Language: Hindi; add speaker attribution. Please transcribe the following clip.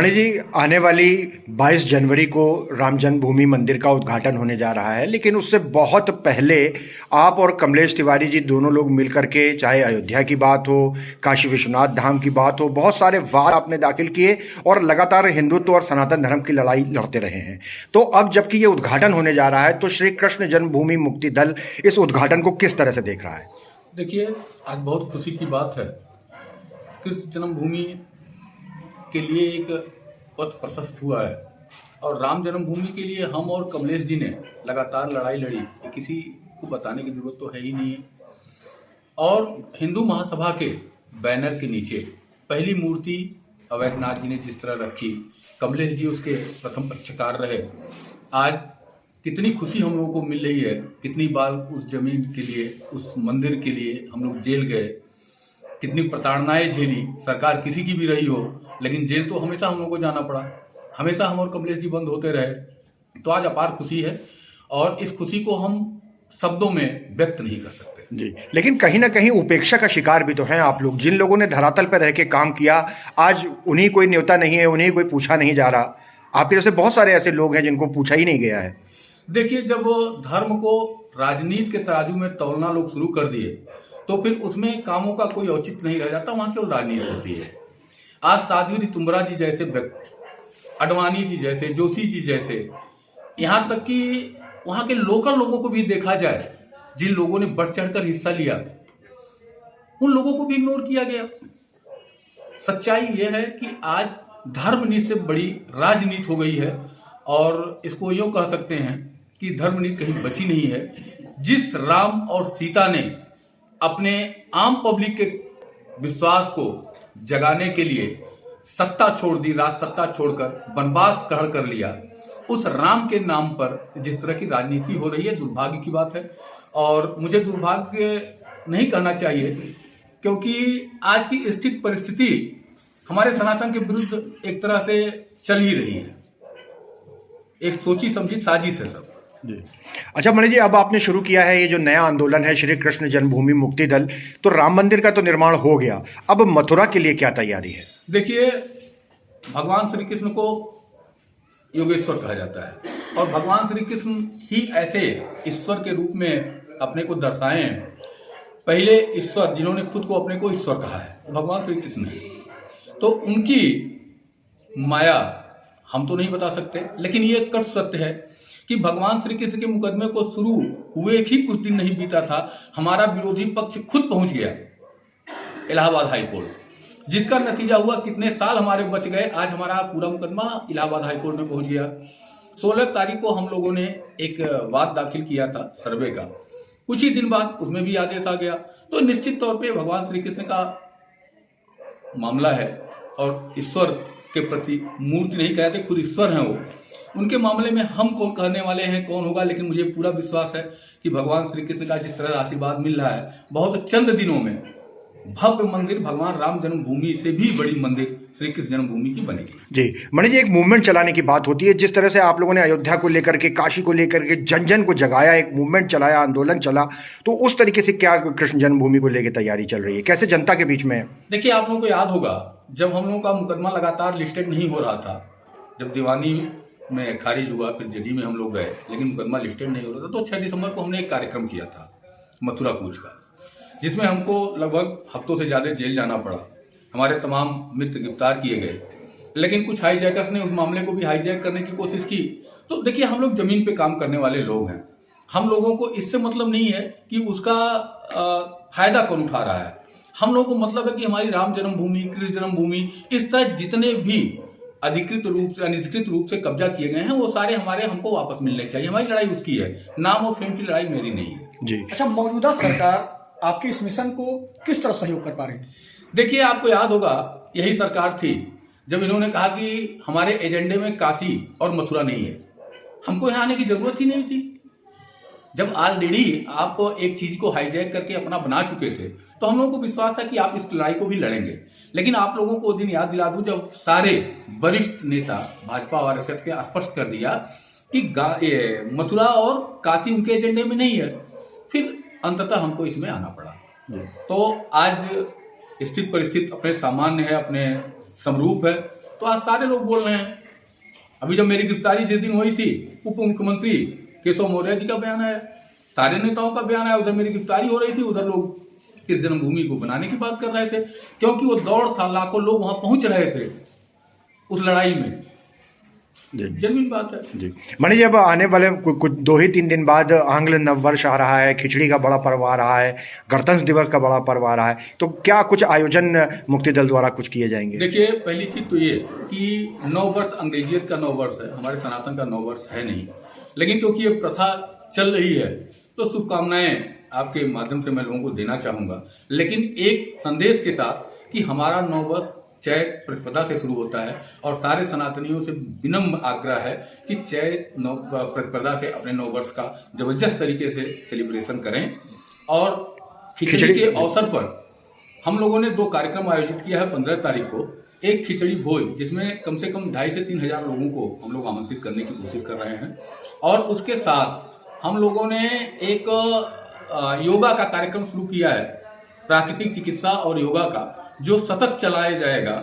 Speaker 1: मणि जी, आने वाली 22 जनवरी को राम जन्मभूमि मंदिर का उद्घाटन होने जा रहा है, लेकिन उससे बहुत पहले आप और कमलेश तिवारी जी दोनों लोग मिलकर के, चाहे अयोध्या की बात हो, काशी विश्वनाथ धाम की बात हो, बहुत सारे वाद आपने दाखिल किए और लगातार हिंदुत्व और सनातन धर्म की लड़ाई लड़ते रहे हैं। तो अब जबकि ये उद्घाटन होने जा रहा है, तो श्री कृष्ण जन्मभूमि मुक्ति दल इस उद्घाटन को किस तरह से देख रहा है?
Speaker 2: देखिए, आज बहुत खुशी की बात है। कृष्ण जन्मभूमि के लिए एक पथ प्रशस्त हुआ है और राम जन्मभूमि के लिए हम और कमलेश जी ने लगातार लड़ाई लड़ी, ये किसी को बताने की जरूरत तो है ही नहीं है। और हिंदू महासभा के बैनर के नीचे पहली मूर्ति अवैधनाथ जी ने जिस तरह रखी, कमलेश जी उसके प्रथम पक्षकार रहे। आज कितनी खुशी हम लोगों को मिल रही है, कितनी बार उस जमीन के लिए, उस मंदिर के लिए हम लोग जेल गए, कितनी प्रताड़नाएं झेली, सरकार किसी की भी रही हो, लेकिन जेल तो हमेशा हम लोग को जाना पड़ा, हमेशा हम और कमलेश जी बंद होते रहे। तो आज अपार खुशी है और इस खुशी को हम शब्दों में व्यक्त नहीं कर सकते
Speaker 1: जी। लेकिन कहीं ना कहीं उपेक्षा का शिकार भी तो हैं आप लोग। जिन लोगों ने धरातल पर रह के काम किया, आज उन्हीं कोई न्योता नहीं है, उन्हीं कोई पूछा नहीं जा रहा। आपके जैसे बहुत सारे ऐसे लोग हैं जिनको पूछा ही नहीं गया है।
Speaker 2: देखिए, जब धर्म को राजनीति के तराजू में तौलना लोग शुरू कर दिए तो फिर उसमें कामों का कोई औचित्य नहीं रह जाता, वहां केवल राजनीति होती है। आज साध्वी तुंबरा जी जैसे व्यक्ति, अडवाणी जी जैसे, जोशी जी जैसे, यहां तक कि वहां के लोकल लोगों को भी देखा जाए, जिन लोगों ने बढ़ चढ़कर हिस्सा लिया, उन लोगों को भी इग्नोर किया गया। सच्चाई यह है कि आज धर्मनीति से बड़ी राजनीति हो गई है और इसको यूं कह सकते हैं कि धर्मनीति कहीं बची नहीं है। जिस राम और सीता ने अपने आम पब्लिक के विश्वास को जगाने के लिए सत्ता छोड़ दी, राज सत्ता छोड़कर वनवास ग्रहण कर लिया, उस राम के नाम पर जिस तरह की राजनीति हो रही है, दुर्भाग्य की बात है। और मुझे दुर्भाग्य नहीं कहना चाहिए, क्योंकि आज की स्थिति परिस्थिति हमारे सनातन के विरुद्ध एक तरह से चल ही रही है। एक सोची समझी साजिश है सब
Speaker 1: जी। अच्छा मणि जी, अब आपने शुरू किया है ये जो नया आंदोलन है श्री कृष्ण जन्मभूमि मुक्ति दल, तो राम मंदिर का तो निर्माण हो गया, अब मथुरा के लिए क्या तैयारी है?
Speaker 2: देखिए, भगवान श्री कृष्ण को योगेश्वर कहा जाता है और भगवान श्री कृष्ण ही ऐसे ईश्वर के रूप में अपने को दर्शाए हैं। पहले ईश्वर जिन्होंने खुद को अपने को ईश्वर कहा है वो भगवान श्री कृष्ण है। तो उनकी माया हम तो नहीं बता सकते, लेकिन ये कट सत्य है कि भगवान श्री कृष्ण के मुकदमे को शुरू हुए ही कुछ दिन नहीं बीता था, हमारा विरोधी पक्ष खुद पहुंच गया इलाहाबाद हाई कोर्ट, जिसका नतीजा हुआ कितने साल हमारे बच गए। आज हमारा पूरा मुकदमा इलाहाबाद हाई कोर्ट में पहुंच गया। 16 तारीख को हम लोगों ने एक वाद दाखिल किया था सर्वे का, कुछ ही दिन बाद उसमें भी आदेश आ गया। तो निश्चित तौर पे भगवान श्री कृष्ण का मामला है और ईश्वर के प्रति, मूर्ति नहीं कहते, खुद ईश्वर हैं वो, उनके मामले में हम कौन कहने वाले हैं कौन होगा। लेकिन मुझे पूरा विश्वास है कि भगवान श्री कृष्ण का जिस तरह आशीर्वाद मिल रहा है, बहुत चंद दिनों में भव्य मंदिर भगवान राम जन्मभूमि से भी बड़ी मंदिर श्री कृष्ण जन्मभूमि की बनेगी।
Speaker 1: जी मणि जी, एक मूवमेंट चलाने की बात होती है। जिस तरह से आप लोगों ने अयोध्या को लेकर के, काशी को लेकर के जन जन को जगाया, एक मूवमेंट चलाया, आंदोलन चला, तो उस तरीके से क्या कृष्ण जन्मभूमि को लेकर तैयारी चल रही है, कैसे जनता के बीच में?
Speaker 2: देखिए, आप लोगों को याद होगा जब हम लोगों का मुकदमा लगातार लिस्टेड नहीं हो रहा था, जब दीवानी में खारिज हुआ, फिर जजी में हम लोग गए, लेकिन मुकदमा लिस्टेड नहीं हो रहा था, तो 6 दिसंबर को हमने एक कार्यक्रम किया था मथुरा कूच का, जिसमें हमको लगभग हफ्तों से ज्यादा जेल जाना पड़ा। हमारे तमाम मित्र गिरफ्तार किए गए, लेकिन कुछ हाईजैकर्स ने उस मामले को भी हाईजैक करने की कोशिश की। तो देखिए, हम लोग जमीन पे काम करने वाले लोग हैं, हम लोगों को इससे मतलब नहीं है कि उसका फायदा कौन उठा रहा है। हम लोगों को मतलब है कि हमारी राम जन्मभूमि, कृष्ण जन्मभूमि, इस तरह जितने भी अधिकृत रूप से, अनधिकृत रूप से कब्जा किए गए हैं, वो सारे हमारे हमको वापस मिलने चाहिए। हमारी लड़ाई उसकी है, नाम और फेम की लड़ाई मेरी नहीं है
Speaker 1: जी।
Speaker 3: अच्छा, मौजूदा सरकार आपके इस मिशन को किस तरह सहयोग कर पा रही है?
Speaker 2: देखिए, आपको याद होगा यही सरकार थी जब इन्होंने कहा कि हमारे एजेंडे में काशी और मथुरा नहीं है, हमको यहाँ आने की जरूरत ही नहीं थी। जब ऑलरेडी आप एक चीज को हाईजैक करके अपना बना चुके थे, तो हम लोगों को विश्वास था कि आप इस लड़ाई को भी लड़ेंगे। लेकिन आप लोगों को दिन याद दिला दूं, जब सारे वरिष्ठ नेता भाजपा और आरएसएस के स्पष्ट कर दिया कि मथुरा और काशी उनके एजेंडे में नहीं है, फिर अंततः हमको इसमें आना पड़ा। तो आज स्थिति परिस्थिति अपने सामान्य है, अपने समरूप है तो आज सारे लोग बोल रहे हैं। अभी जब मेरी गिरफ्तारी जिस दिन हुई थी, उप मुख्यमंत्री केशव मौर्य जी का बयान आया, सारे नेताओं का बयान आया। उधर मेरी गिरफ्तारी हो रही थी, उधर लोग इस जन्मभूमि को बनाने की बात कर रहे थे, क्योंकि वो दौड़ था, लाखों लोग वहां पहुंच रहे थे उस लड़ाई में। जमीन बात है
Speaker 1: जी। मणि जी, अब आने वाले कुछ 2 ही 3 दिन बाद आंग्ल नववर्ष आ रहा है, खिचड़ी का बड़ा पर्व आ रहा है, गणतंत्र दिवस का बड़ा पर्व आ रहा है, तो क्या कुछ आयोजन मुक्ति दल द्वारा कुछ किए जाएंगे?
Speaker 2: देखिए, पहली चीज तो ये कि नववर्ष अंग्रेजियत का नववर्ष है, हमारे सनातन का नववर्ष है नहीं। लेकिन क्योंकि ये प्रथा चल रही है तो शुभकामनाएं आपके माध्यम से मैं लोगों को देना चाहूंगा, लेकिन एक संदेश के साथ कि हमारा नववर्ष चैत प्रतिपदा से शुरू होता है और सारे सनातनियों से विनम्र आग्रह है कि चैत प्रतिपदा से अपने नववर्ष का जबरदस्त तरीके से सेलिब्रेशन करें। और खिचड़ी के अवसर पर हम लोगों ने 2 कार्यक्रम आयोजित किया है 15 तारीख को। एक खिचड़ी भोज, जिसमें कम से कम 2,500 से 3,000 लोगों को हम लोग आमंत्रित करने की कोशिश कर रहे हैं, और उसके साथ हम लोगों ने एक योगा का कार्यक्रम शुरू किया है, प्राकृतिक चिकित्सा और योगा का, जो सतत चलाया जाएगा